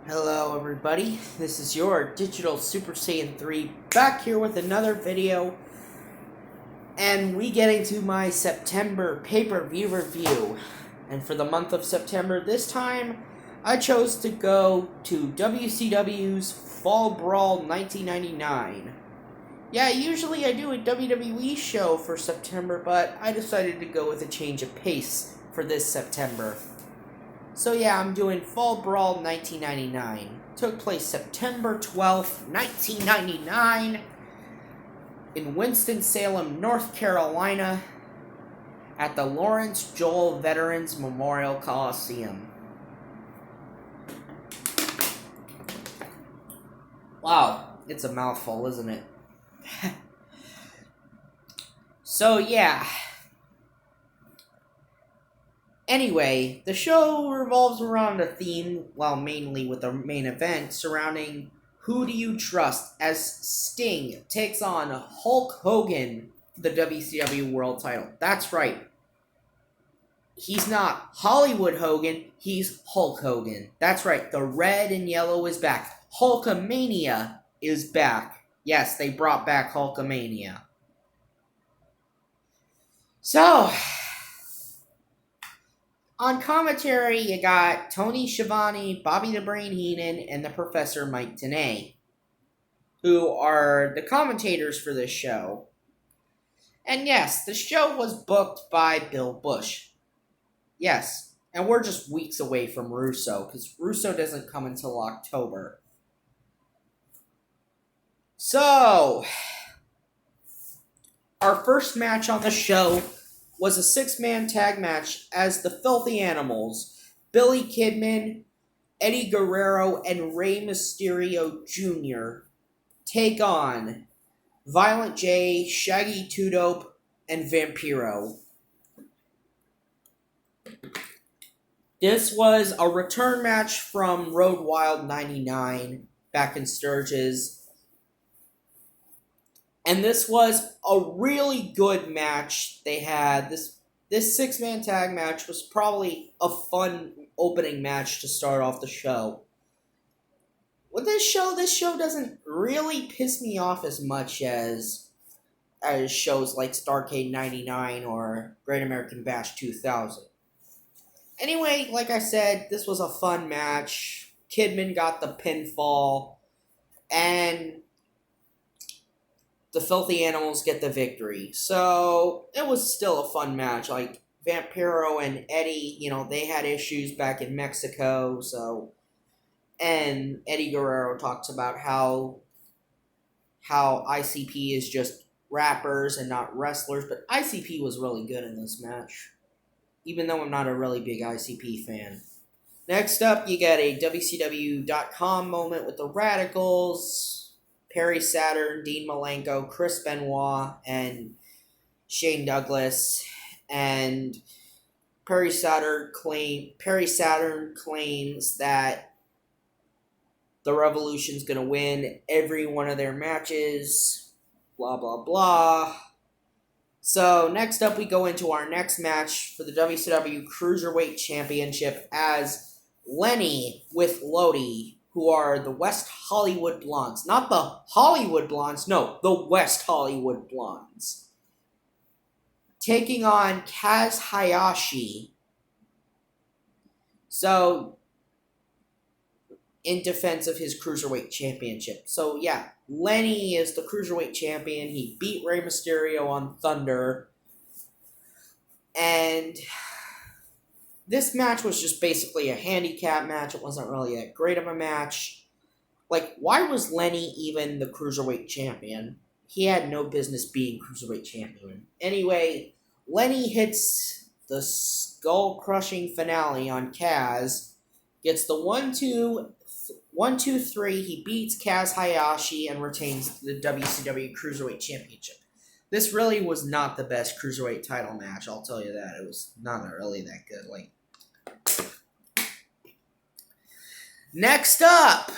Hello everybody, this is your Digital Super Saiyan 3 back here with another video, and we get into my September pay-per-view review. And for the month of September this time, I chose to go to WCW's Fall Brawl 1999. Yeah, usually I do a WWE show for September, but I decided to go with a change of pace for this September. So yeah, I'm doing Fall Brawl 1999. Took place September 12th, 1999 in Winston-Salem, North Carolina at the Lawrence Joel Veterans Memorial Coliseum. Wow, it's a mouthful, isn't it? So yeah. Anyway, the show revolves around a theme, well, mainly with the main event, surrounding who do you trust as Sting takes on Hulk Hogan for the WCW World title. That's right. He's not Hollywood Hogan, he's Hulk Hogan. That's right, the red and yellow is back. Hulkamania is back. Yes, they brought back Hulkamania. So, on commentary, you got Tony Schiavone, Bobby the Brain Heenan, and the Professor Mike Tenay, who are the commentators for this show. And yes, the show was booked by Bill Bush. Yes, and we're just weeks away from Russo, because Russo doesn't come until October. So, our first match on the show was a six-man tag match as the Filthy Animals, Billy Kidman, Eddie Guerrero, and Rey Mysterio Jr. take on Violent J, Shaggy 2 Dope, and Vampiro. This was a return match from Road Wild 99 back in Sturgis. And this was a really good match they had. This six-man tag match was probably a fun opening match to start off the show. With this show doesn't really piss me off as much as shows like Starrcade 99 or Great American Bash 2000. Anyway, like I said, this was a fun match. Kidman got the pinfall, and the Filthy Animals get the victory. So, it was still a fun match. Like, Vampiro and Eddie, they had issues back in Mexico, so... And Eddie Guerrero talks about how ICP is just rappers and not wrestlers, but ICP was really good in this match, even though I'm not a really big ICP fan. Next up, you get a WCW.com moment with the Radicals, Perry Saturn, Dean Malenko, Chris Benoit, and Shane Douglas. And Perry Saturn claims that the Revolution's going to win every one of their matches. Blah, blah, blah. So, next up, we go into our next match for the WCW Cruiserweight Championship as Lenny with Lodi, who are the West Hollywood Blondes. Not the Hollywood Blondes, no, the West Hollywood Blondes. Taking on Kaz Hayashi. So, in defense of his Cruiserweight Championship. So, yeah, Lenny is the Cruiserweight Champion. He beat Rey Mysterio on Thunder. And this match was just basically a handicap match. It wasn't really that great of a match. Like, why was Lenny even the Cruiserweight Champion? He had no business being Cruiserweight Champion. Anyway, Lenny hits the skull-crushing finale on Kaz. Gets the 1-2-3. He beats Kaz Hayashi and retains the WCW Cruiserweight Championship. This really was not the best Cruiserweight title match, I'll tell you that. It was not really that good. Next up,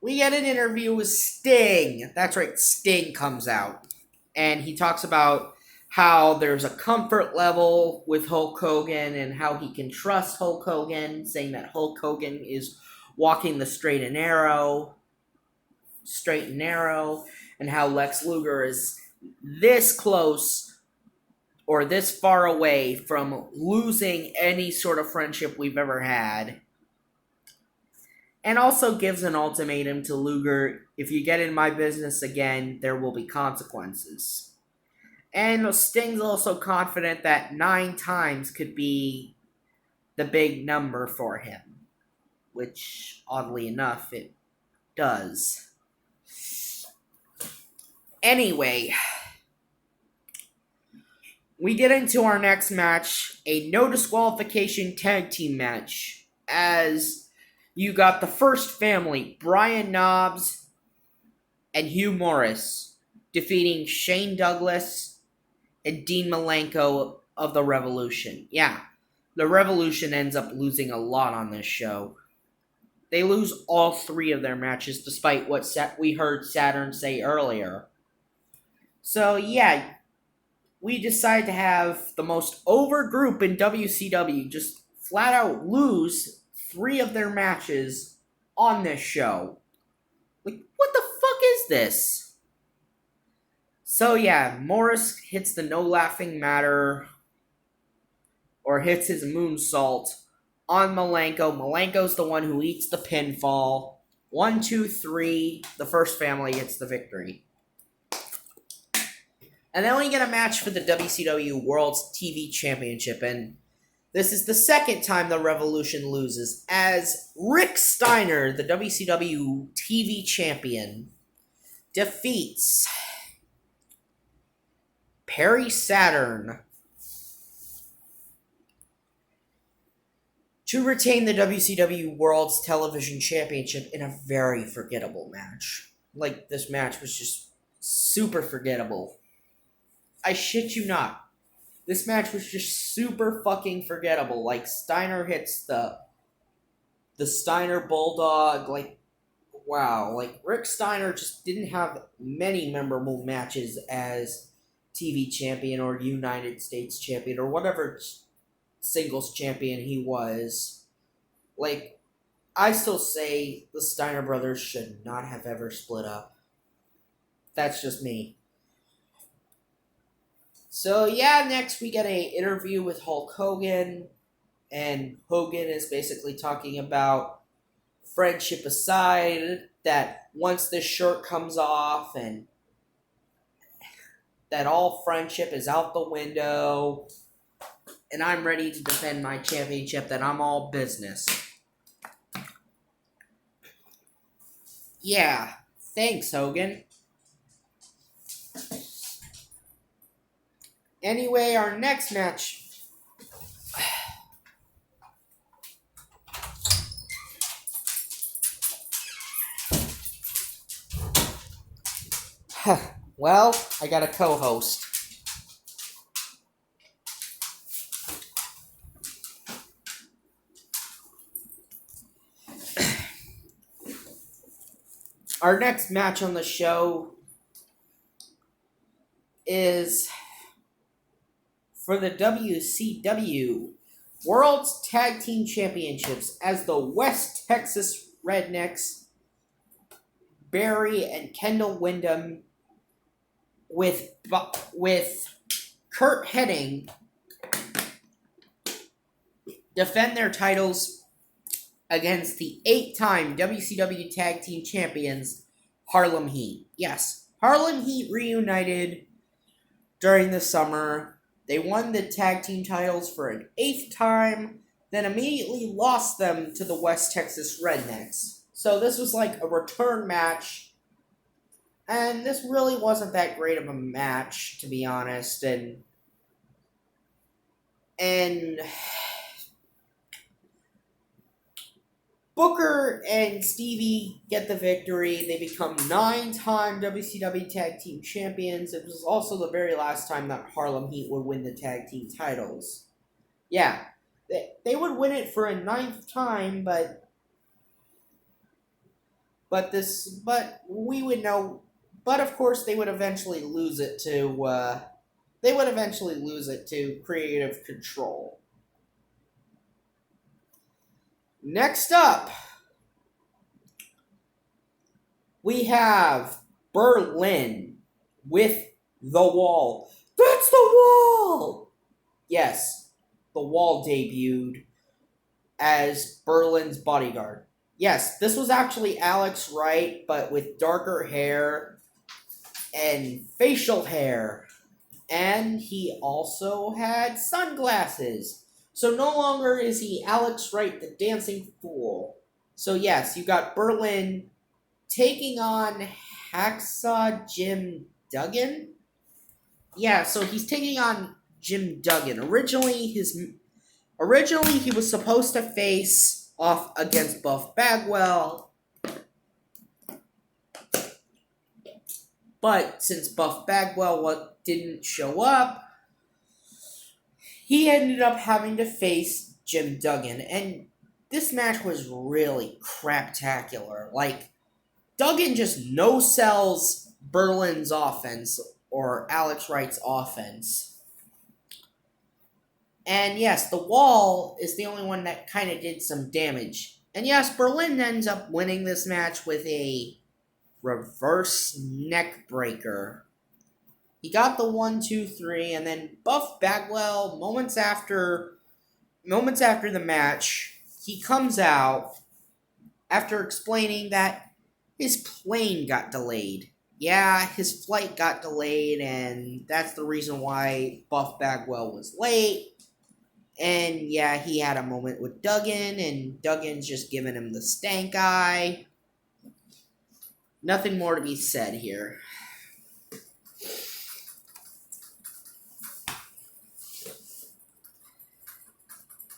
we get an interview with Sting. That's right, Sting comes out. And he talks about how there's a comfort level with Hulk Hogan and how he can trust Hulk Hogan, saying that Hulk Hogan is walking the straight and narrow, and how Lex Luger is this close or this far away from losing any sort of friendship we've ever had. And also gives an ultimatum to Luger: if you get in my business again, there will be consequences. And Sting's also confident that 9 times could be the big number for him, which, oddly enough, it does. Anyway, we get into our next match, a no disqualification tag team match, as you got the first family, Brian Knobbs and Hugh Morris, defeating Shane Douglas and Dean Malenko of the Revolution. Yeah, the Revolution ends up losing a lot on this show. They lose all 3 of their matches, despite what we heard Saturn say earlier. So, yeah, we decided to have the most over group in WCW just flat out lose 3 of their matches on this show. Like, what the fuck is this? So yeah, Morris hits the no laughing matter, or hits his moonsault on Malenko. Malenko's the one who eats the pinfall. 1, 2, 3, the first family gets the victory. And then we get a match for the WCW World's TV Championship, and this is the second time the Revolution loses, as Rick Steiner, the WCW TV Champion, defeats Perry Saturn to retain the WCW World's Television Championship in a very forgettable match. Like, this match was just super forgettable. I shit you not. This match was just super fucking forgettable. Like, Steiner hits the Steiner Bulldog. Like, wow. Like, Rick Steiner just didn't have many memorable matches as TV champion or United States champion or whatever singles champion he was. Like, I still say the Steiner brothers should not have ever split up. That's just me. So yeah, next we get an interview with Hulk Hogan, and Hogan is basically talking about friendship aside, that once this shirt comes off and that all friendship is out the window, and I'm ready to defend my championship, that I'm all business. Yeah, thanks, Hogan. Anyway, our next match. Well, I got a co-host. Our next match on the show is for the WCW World's Tag Team Championships, as the West Texas Rednecks, Barry and Kendall Windham, with Kurt Hennig, defend their titles against the 8-time WCW Tag Team Champions, Harlem Heat. Yes, Harlem Heat reunited during the summer. They won the tag team titles for an 8th time, then immediately lost them to the West Texas Rednecks. So this was like a return match, and this really wasn't that great of a match, to be honest, and Booker and Stevie get the victory. They become 9-time WCW Tag Team Champions. It was also the very last time that Harlem Heat would win the tag team titles. Yeah, they would win it for a 9th time, but we would know. But of course, they would eventually lose it to they would eventually lose it to creative control. Next up, we have Berlin with the Wall. That's the Wall! Yes, the Wall debuted as Berlin's bodyguard. Yes, this was actually Alex Wright, but with darker hair and facial hair. And he also had sunglasses. So no longer is he Alex Wright, the dancing fool. So yes, you got Berlin taking on Hacksaw Jim Duggan. Yeah, so he's taking on Jim Duggan. Originally, he was supposed to face off against Buff Bagwell, but since Buff Bagwell didn't show up, he ended up having to face Jim Duggan, and this match was really craptacular. Like, Duggan just no-sells Berlin's offense, or Alex Wright's offense. And yes, the Wall is the only one that kind of did some damage. And yes, Berlin ends up winning this match with a reverse neck breaker. He got the 1, 2, 3, and then Buff Bagwell, moments after the match, he comes out after explaining that his plane got delayed. Yeah, his flight got delayed, and that's the reason why Buff Bagwell was late. And yeah, he had a moment with Duggan, and Duggan's just giving him the stank eye. Nothing more to be said here.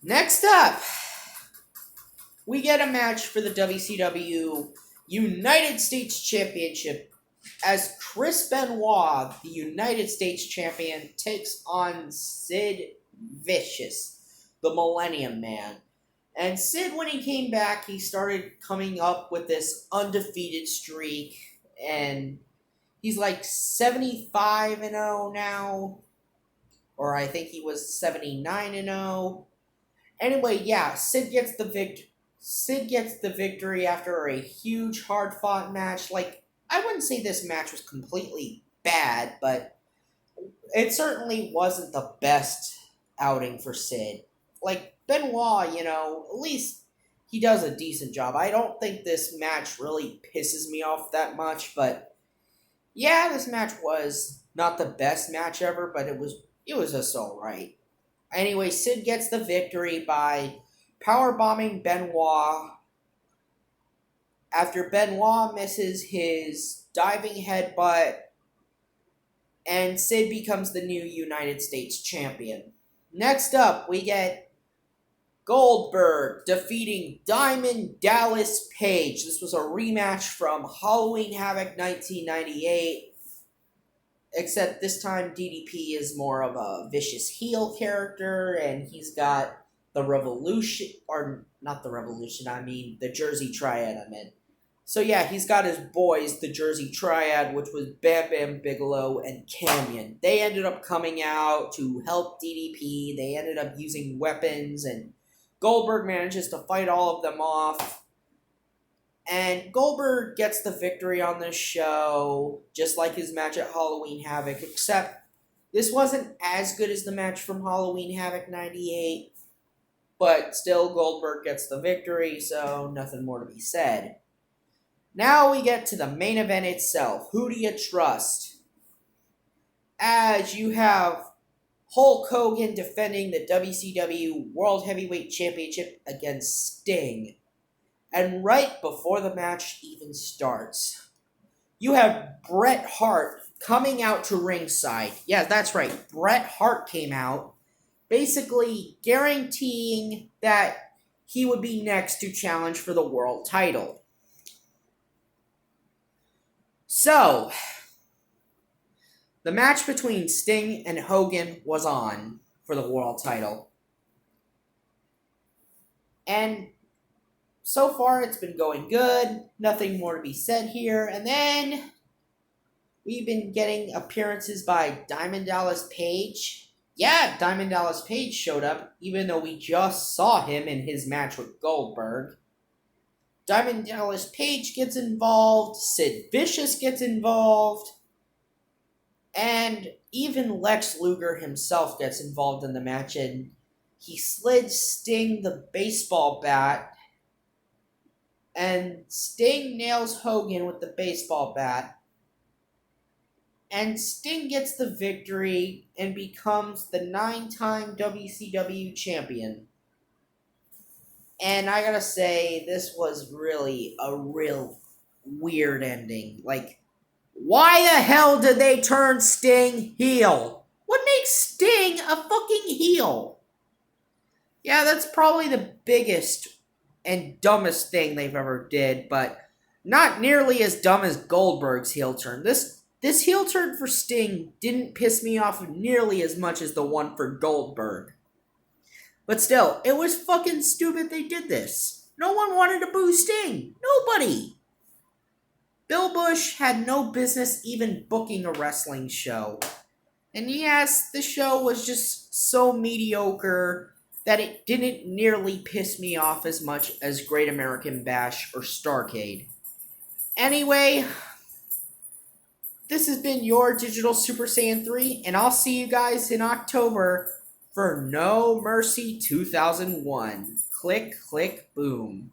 Next up, we get a match for the WCW United States Championship as Chris Benoit, the United States Champion, takes on Sid Vicious, the Millennium Man. And Sid, when he came back, he started coming up with this undefeated streak, and he's like 75-0 now, or I think he was 79-0. Anyway, yeah, Sid gets the victory after a huge, hard-fought match. Like, I wouldn't say this match was completely bad, but it certainly wasn't the best outing for Sid. Like, Benoit, at least he does a decent job. I don't think this match really pisses me off that much, but yeah, this match was not the best match ever, but it was just alright. Anyway, Sid gets the victory by powerbombing Benoit after Benoit misses his diving headbutt, and Sid becomes the new United States Champion. Next up, we get Goldberg defeating Diamond Dallas Page. This was a rematch from Halloween Havoc 1998. Except this time DDP is more of a vicious heel character, and he's got the Revolution, or not the Revolution, I mean the Jersey Triad, So yeah, he's got his boys, the Jersey Triad, which was Bam Bam Bigelow and Canyon. They ended up coming out to help DDP. They ended up using weapons, and Goldberg manages to fight all of them off. And Goldberg gets the victory on this show, just like his match at Halloween Havoc, except this wasn't as good as the match from Halloween Havoc 98, but still Goldberg gets the victory, so nothing more to be said. Now we get to the main event itself. Who do you trust? As you have Hulk Hogan defending the WCW World Heavyweight Championship against Sting. And right before the match even starts, you have Bret Hart coming out to ringside. Yeah, that's right. Bret Hart came out, basically guaranteeing that he would be next to challenge for the world title. So, the match between Sting and Hogan was on for the world title. And so far, it's been going good. Nothing more to be said here. And then We've been getting appearances by Diamond Dallas Page. Yeah, Diamond Dallas Page showed up, even though we just saw him in his match with Goldberg. Diamond Dallas Page gets involved, Sid Vicious gets involved, and even Lex Luger himself gets involved in the match, and he slid Sting the baseball bat, and Sting nails Hogan with the baseball bat, and Sting gets the victory and becomes the 9-time WCW champion. And I gotta say, this was really a real weird ending. Like, why the hell did they turn Sting heel? What makes Sting a fucking heel? Yeah, that's probably the biggest and dumbest thing they've ever did, but not nearly as dumb as Goldberg's heel turn. This heel turn for Sting didn't piss me off nearly as much as the one for Goldberg. But still, it was fucking stupid they did this. No one wanted to boo Sting. Nobody. Bill Bush had no business even booking a wrestling show. And yes, the show was just so mediocre that it didn't nearly piss me off as much as Great American Bash or Starrcade. Anyway, this has been your Digital Super Saiyan 3, and I'll see you guys in October for No Mercy 2001. Click, click, boom.